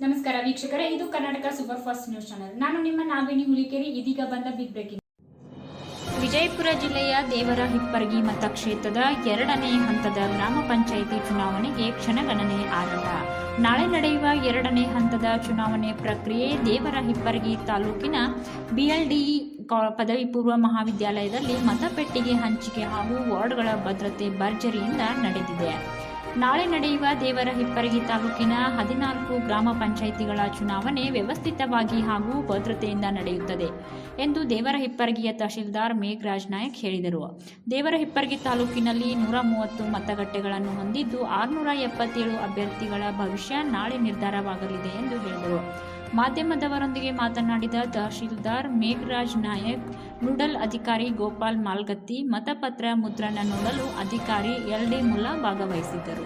ನಮಸ್ಕಾರ ವೀಕ್ಷಕರೇ, ಇದು Karnataka super fast news channel. ನಾನು ನಿಮ್ಮ ನಾಗವೇಣಿ ಹುಲಿಕೆರೆ. ಇದೀಗ ಬಂದ ಬಿಗ್ ಬ್ರೇಕಿಂಗ್. ವಿಜಯಪುರ ಜಿಲ್ಲೆಯ ದೇವರ ಹಿಪ್ಪರಗಿ ಮತಕ್ಷೇತ್ರದ 2ನೇ ಹಂತದ ಗ್ರಾಮ ಪಂಚಾಯಿತಿ ಚುನಾವಣೆಗೆ ಕ್ಷಣಗಣನೆ ಆರಂಭ. ನಾಳೆ ನಡೆಯುವ 2ನೇ ಹಂತದ ಚುನಾವಣೆ ಪ್ರಕ್ರಿಯೆ ದೇವರ ಹಿಪ್ಪರಗಿ ತಾಲೂಕಿನ ಬಿಎಲ್ಡಿಇ ಪದವಿ ಪೂರ್ವ ಮಹಾವಿದ್ಯಾಲಯದಲ್ಲಿ ಮತಪೆಟ್ಟಿಗೆ ಹಂಚಿಕೆ ಹಾಗೂ ವಾರ್ಡ್ಗಳ ಭದ್ರತೆ ಭರ್ಜರಿಯಿಂದ ನಡೆದಿದೆ. ನಾಳೆ ನಡೆಯುವ ದೇವರ ಹಿಪ್ಪರಗಿ ತಾಲೂಕಿನ 14 ಗ್ರಾಮ ಪಂಚಾಯಿತಿಗಳ ಚುನಾವಣೆ ವ್ಯವಸ್ಥಿತವಾಗಿ ಹಾಗೂ ಭದ್ರತೆಯಿಂದ ನಡೆಯುತ್ತದೆ ಎಂದು ದೇವರ ಹಿಪ್ಪರಗಿಯ ತಹಶೀಲ್ದಾರ್ ಮೇಘರಾಜ್ ನಾಯಕ್ ಹೇಳಿದರು. ದೇವರ ಹಿಪ್ಪರಗಿ ತಾಲೂಕಿನಲ್ಲಿ 130 ಮತಗಟ್ಟೆಗಳನ್ನು ಹೊಂದಿದ್ದು 677 ಅಭ್ಯರ್ಥಿಗಳ ಭವಿಷ್ಯ ನಾಳೆ ನಿರ್ಧಾರವಾಗಲಿದೆ ಎಂದು ಹೇಳಿದರು. ಮಾಧ್ಯಮದವರೊಂದಿಗೆ ಮಾತನಾಡಿದ ತಹಶೀಲ್ದಾರ್ ಮೇಘರಾಜ್ ನಾಯಕ್, ನೋಡಲ್ ಅಧಿಕಾರಿ ಗೋಪಾಲ್ ಮಾಲ್ಗತ್ತಿ, ಮತಪತ್ರ ಮುದ್ರಣ ನೋಡಲು ಅಧಿಕಾರಿ ಎಲ್.ಡಿ. ಮುಲ್ಲಾ ಭಾಗವಹಿಸಿದ್ದರು.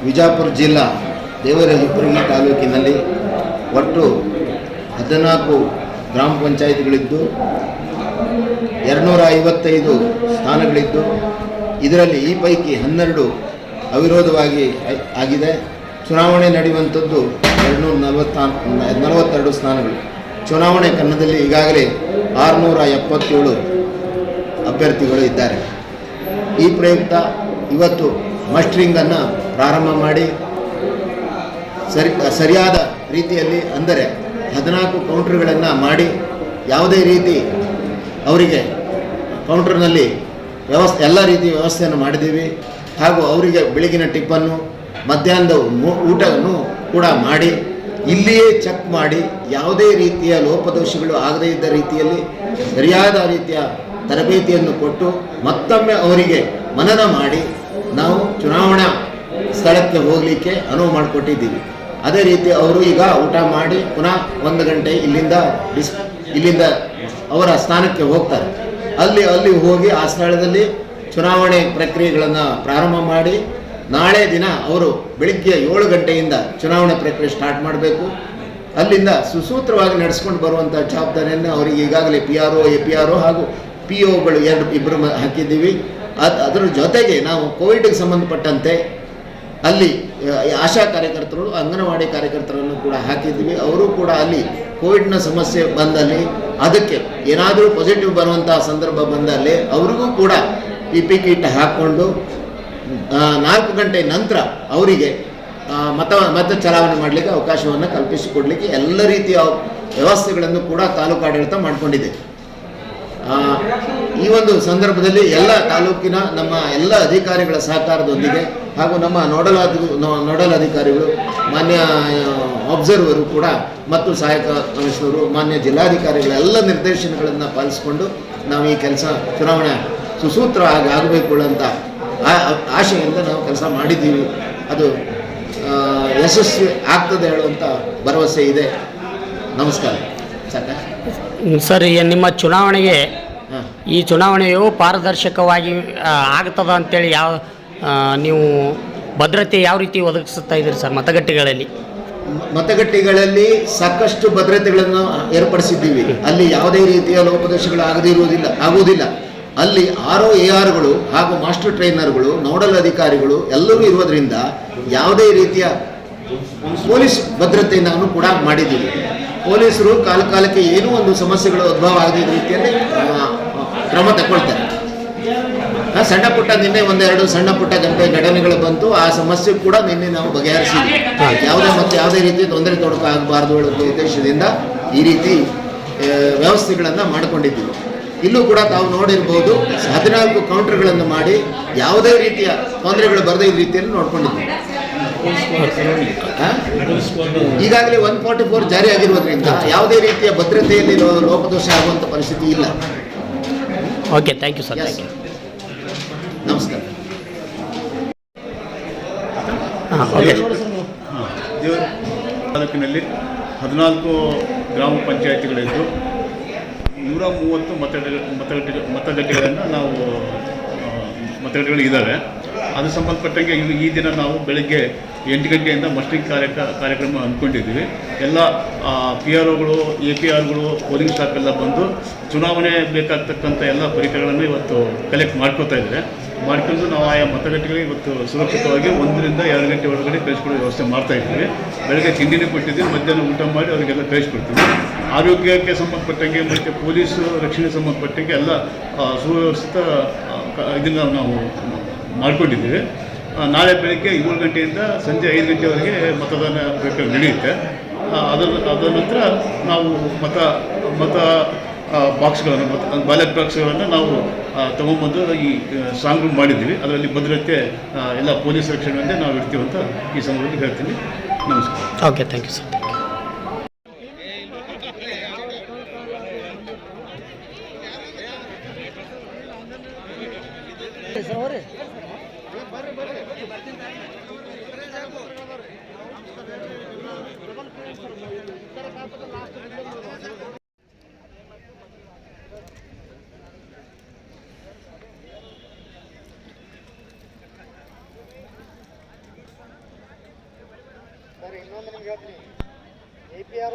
ವಿಜಯಪುರ ಜಿಲ್ಲಾ ದೇವರ ಹಿಪ್ಪರಗಿ ತಾಲೂಕಿನಲ್ಲಿ ಒಟ್ಟು 14 ಗ್ರಾಮ ಪಂಚಾಯಿತಿಗಳಿದ್ದು 255 ಸ್ಥಾನಗಳಿದ್ದು ಇದರಲ್ಲಿ ಈ ಪೈಕಿ 12 ಅವಿರೋಧವಾಗಿ ಆಗಿದೆ. ಚುನಾವಣೆ ನಡೆಯುವಂಥದ್ದು 242 ಸ್ಥಾನಗಳು. ಚುನಾವಣೆ ಕನ್ನಡದಲ್ಲಿ ಈಗಾಗಲೇ 677 ಅಭ್ಯರ್ಥಿಗಳು ಇದ್ದಾರೆ. ಈ ಪ್ರಯುಕ್ತ ಇವತ್ತು ಮಸ್ಟರಿಂಗನ್ನು ಪ್ರಾರಂಭ ಮಾಡಿ ಸರಿಯಾದ ರೀತಿಯಲ್ಲಿ ಅಂದರೆ 14 ಕೌಂಟರ್ಗಳನ್ನು ಮಾಡಿ ಯಾವುದೇ ರೀತಿ ಅವರಿಗೆ ಕೌಂಟರ್ನಲ್ಲಿ ಎಲ್ಲ ರೀತಿಯ ವ್ಯವಸ್ಥೆಯನ್ನು ಮಾಡಿದ್ದೀವಿ. ಹಾಗೂ ಅವರಿಗೆ ಬೆಳಗಿನ ಟಿಪ್ಪನ್ನು ಮಧ್ಯಾಹ್ನದ ಊಟವನ್ನು ಕೂಡ ಮಾಡಿ ಇಲ್ಲಿಯೇ ಚೆಕ್ ಮಾಡಿ ಯಾವುದೇ ರೀತಿಯ ಲೋಪದೋಷಗಳು ಆಗದೇ ಇದ್ದ ರೀತಿಯಲ್ಲಿ ಸರಿಯಾದ ರೀತಿಯ ತರಬೇತಿಯನ್ನು ಕೊಟ್ಟು ಮತ್ತೊಮ್ಮೆ ಅವರಿಗೆ ಮನನ ಮಾಡಿ ನಾವು ಚುನಾವಣಾ ಸ್ಥಳಕ್ಕೆ ಹೋಗಲಿಕ್ಕೆ ಅನುವು ಮಾಡಿಕೊಟ್ಟಿದ್ದೀವಿ. ಅದೇ ರೀತಿ ಅವರು ಈಗ ಊಟ ಮಾಡಿ ಪುನಃ 1 ಗಂಟೆ ಇಲ್ಲಿಂದ ಅವರ ಸ್ಥಾನಕ್ಕೆ ಹೋಗ್ತಾರೆ. ಅಲ್ಲಿ ಹೋಗಿ ಆ ಸ್ಥಳದಲ್ಲಿ ಚುನಾವಣೆ ಪ್ರಕ್ರಿಯೆಗಳನ್ನು ಪ್ರಾರಂಭ ಮಾಡಿ ನಾಳೆ ದಿನ ಅವರು ಬೆಳಿಗ್ಗೆ 7 ಗಂಟೆಯಿಂದ ಚುನಾವಣೆ ಪ್ರಕ್ರಿಯೆ ಸ್ಟಾರ್ಟ್ ಮಾಡಬೇಕು. ಅಲ್ಲಿಂದ ಸುಸೂತ್ರವಾಗಿ ನಡೆಸ್ಕೊಂಡು ಬರುವಂಥ ಜವಾಬ್ದಾರಿಯನ್ನು ಅವರಿಗೆ ಈಗಾಗಲೇ PRO, APRO ಹಾಗೂ POಗಳು ಇಬ್ಬರು ಹಾಕಿದ್ದೀವಿ. ಅದರ ಜೊತೆಗೆ ನಾವು ಕೋವಿಡ್ಗೆ ಸಂಬಂಧಪಟ್ಟಂತೆ ಅಲ್ಲಿ ಆಶಾ ಕಾರ್ಯಕರ್ತರು, ಅಂಗನವಾಡಿ ಕಾರ್ಯಕರ್ತರನ್ನು ಕೂಡ ಹಾಕಿದ್ದೀವಿ. ಅವರು ಕೂಡ ಅಲ್ಲಿ ಕೋವಿಡ್ನ ಸಮಸ್ಯೆ ಬಂದಲ್ಲಿ ಅದಕ್ಕೆ ಏನಾದರೂ ಪಾಸಿಟಿವ್ ಬರುವಂಥ ಸಂದರ್ಭ ಬಂದಲ್ಲಿ ಅವರಿಗೂ ಕೂಡ PP ಕಿಟ್ ಹಾಕ್ಕೊಂಡು 4 ಗಂಟೆ ನಂತರ ಅವರಿಗೆ ಮತ ಚಲಾವಣೆ ಮಾಡಲಿಕ್ಕೆ ಅವಕಾಶವನ್ನು ಕಲ್ಪಿಸಿಕೊಡಲಿಕ್ಕೆ ಎಲ್ಲ ರೀತಿಯ ವ್ಯವಸ್ಥೆಗಳನ್ನು ಕೂಡ ತಾಲೂಕು ಆಡಳಿತ ಮಾಡಿಕೊಂಡಿದೆ. ಈ ಒಂದು ಸಂದರ್ಭದಲ್ಲಿ ಎಲ್ಲ ತಾಲೂಕಿನ ನಮ್ಮ ಎಲ್ಲ ಅಧಿಕಾರಿಗಳ ಸಹಕಾರದೊಂದಿಗೆ ಹಾಗೂ ನಮ್ಮ ನೋಡಲ್ ಅಧಿಕಾರಿಗಳು, ಮಾನ್ಯ ಅಬ್ಸರ್ವರು ಕೂಡ ಮತ್ತು ಸಹಾಯಕ ಕಮಿಷನರು, ಮಾನ್ಯ ಜಿಲ್ಲಾಧಿಕಾರಿಗಳ ಎಲ್ಲ ನಿರ್ದೇಶನಗಳನ್ನು ಪಾಲಿಸಿಕೊಂಡು ನಾವು ಈ ಕೆಲಸ ಚುನಾವಣೆ ಸುಸೂತ್ರ ಆಗಬೇಕು ಅಂತ ಆಶೆಯಿಂದ ನಾವು ಕೆಲಸ ಮಾಡಿದ್ದೀವಿ. ಅದು ಯಶಸ್ವಿ ಆಗ್ತದೆ ಹೇಳುವಂಥ ಭರವಸೆ ಇದೆ. ನಮಸ್ಕಾರ. ಸರ್, ನಿಮ್ಮ ಚುನಾವಣೆಗೆ ಈ ಚುನಾವಣೆಯು ಪಾರದರ್ಶಕವಾಗಿ ಆಗ್ತದ ಅಂತೇಳಿ ನೀವು ಭದ್ರತೆ ಯಾವ ರೀತಿ ಒದಗಿಸ್ತಾ ಇದ್ದೀರಿ ಸರ್? ಮತಗಟ್ಟೆಗಳಲ್ಲಿ ಸಾಕಷ್ಟು ಭದ್ರತೆಗಳನ್ನು ಏರ್ಪಡಿಸಿದ್ದೀವಿ. ಅಲ್ಲಿ ಯಾವುದೇ ರೀತಿಯ ಲೋಪದೋಷಗಳು ಆಗುವುದಿಲ್ಲ. ಅಲ್ಲಿ RO, ARಗಳು ಹಾಗೂ ಮಾಸ್ಟರ್ ಟ್ರೈನರ್ಗಳು, ನೋಡಲ್ ಅಧಿಕಾರಿಗಳು ಎಲ್ಲರೂ ಇರುವುದರಿಂದ ಯಾವುದೇ ರೀತಿಯ ಪೊಲೀಸ್ ಭದ್ರತೆಯನ್ನು ಕೂಡ ಮಾಡಿದ್ದೀವಿ. ಪೊಲೀಸರು ಕಾಲಕ್ಕೆ ಏನೂ ಒಂದು ಸಮಸ್ಯೆಗಳು ಉದ್ಭವ ಆಗದ ರೀತಿಯಲ್ಲಿ ಕ್ರಮ ತಗೊಳ್ತಾರೆ. ಸಣ್ಣ ಪುಟ್ಟ ನಿನ್ನೆ 1-2 ಸಣ್ಣ ಪುಟ್ಟ ಘಟನೆಗಳು ಬಂತು. ಆ ಸಮಸ್ಯೆ ಕೂಡ ನಿನ್ನೆ ನಾವು ಬಗೆಹರಿಸಿದ್ವಿ. ಯಾವುದೇ ರೀತಿ ತೊಂದರೆ ತೊಡಕು ಆಗಬಾರ್ದು ಹೇಳುವ ಉದ್ದೇಶದಿಂದ ಈ ರೀತಿ ವ್ಯವಸ್ಥೆಗಳನ್ನು ಮಾಡಿಕೊಂಡಿದ್ದೀವಿ. ಇಲ್ಲೂ ಕೂಡ ತಾವು ನೋಡಿರ್ಬೋದು, 14 ಕೌಂಟರ್ಗಳನ್ನು ಮಾಡಿ ಯಾವುದೇ ರೀತಿಯ ತೊಂದರೆಗಳು ಬರದೇ ಈ ರೀತಿಯಲ್ಲಿ ನೋಡ್ಕೊಂಡಿದ್ದೀವಿ. ಈಗಾಗಲೇ 144 ಜಾರಿ ಆಗಿರುವುದರಿಂದ ಯಾವುದೇ ರೀತಿಯ ಭದ್ರತೆಯಲ್ಲಿ ಲೋಪದೋಷ ಆಗುವಂಥ ಪರಿಸ್ಥಿತಿ ಇಲ್ಲ. Okay, thank you sir. ನಮಸ್ಕಾರ. ತಾಲೂಕಿನಲ್ಲಿ 14 ಗ್ರಾಮ ಪಂಚಾಯಿತಿಗಳಿದ್ದು 130 ಮತಗಟ್ಟೆಗಳನ್ನು ನಾವು ಮತಗಟ್ಟೆಗಳಿದ್ದಾವೆ. ಅದು ಸಂಬಂಧಪಟ್ಟಂಗೆ ಈ ದಿನ ನಾವು ಬೆಳಗ್ಗೆ 8 ಗಂಟೆಯಿಂದ ಮಸ್ಟರಿಂಗ್ ಕಾರ್ಯಕ್ರಮ ಅಂದ್ಕೊಂಡಿದ್ದೀವಿ. ಎಲ್ಲ PROಗಳು, APRಗಳು, ಪೋಲಿಂಗ್ ಸ್ಟಾಫ್ ಎಲ್ಲ ಬಂದು ಚುನಾವಣೆ ಬೇಕಾಗ್ತಕ್ಕಂಥ ಎಲ್ಲ ಪರಿಕರಗಳನ್ನು ಇವತ್ತು ಕಲೆಕ್ಟ್ ಮಾಡ್ಕೋತಾ ಇದ್ದಾರೆ. ಮಾಡ್ಕೊಂಡು ನಾವು ಆಯಾ ಮತಗಟ್ಟೆಗಳಿಗೆ ಇವತ್ತು ಸುರಕ್ಷಿತವಾಗಿ 1 ರಿಂದ 2 ಗಂಟೆ ಒಳಗಡೆ ಕಳಿಸ್ಕೊಡೋ ವ್ಯವಸ್ಥೆ ಮಾಡ್ತಾಯಿದ್ದೀವಿ. ಬೆಳಗ್ಗೆ ತಿಂಡಿನೇ ಕೊಟ್ಟಿದ್ದೀವಿ, ಮಧ್ಯಾಹ್ನ ಊಟ ಮಾಡಿ ಅವರಿಗೆಲ್ಲ ಕಳಿಸ್ಕೊಡ್ತೀವಿ. ಆರೋಗ್ಯಕ್ಕೆ ಸಂಬಂಧಪಟ್ಟಂಗೆ ಮತ್ತು ಪೊಲೀಸ್ ರಕ್ಷಣೆ ಸಂಬಂಧಪಟ್ಟಂಗೆ ಎಲ್ಲ ಸುವ್ಯವಸ್ಥಿತ ಇದನ್ನು ನಾವು ಮಾಡ್ಕೊಂಡಿದ್ದೀವಿ. ನಾಳೆ ಬೆಳಗ್ಗೆ 7 ಗಂಟೆಯಿಂದ ಸಂಜೆ 5 ಗಂಟೆವರೆಗೆ ಮತದಾನ ಪ್ರಕ್ರಿಯೆ ನಡೆಯುತ್ತೆ. ಅದರ ನಂತರ ನಾವು ಮತ ಬಾಕ್ಸ್ಗಳನ್ನು ಬ್ಯಾಲೆಟ್ ಬಾಕ್ಸ್ಗಳನ್ನು ನಾವು ತೊಗೊಂಬಂದು ಈ ಸ್ಟ್ರಾಂಗ್ ರೂಮ್ ಮಾಡಿದ್ದೀವಿ. ಅದರಲ್ಲಿ ಭದ್ರತೆ ಎಲ್ಲ ಪೊಲೀಸ್ ರಕ್ಷಣೆಯಿಂದ ನಾವು ಇರ್ತೀವಿ ಅಂತ ಈ ಸಂದರ್ಭದಲ್ಲಿ ಹೇಳ್ತೀನಿ. ನಮಸ್ಕಾರ. Okay, thank you sir. ಇನ್ನೊಂದು ನಿಮ್ಗೆ ಹೇಳ್ತೀನಿ, APR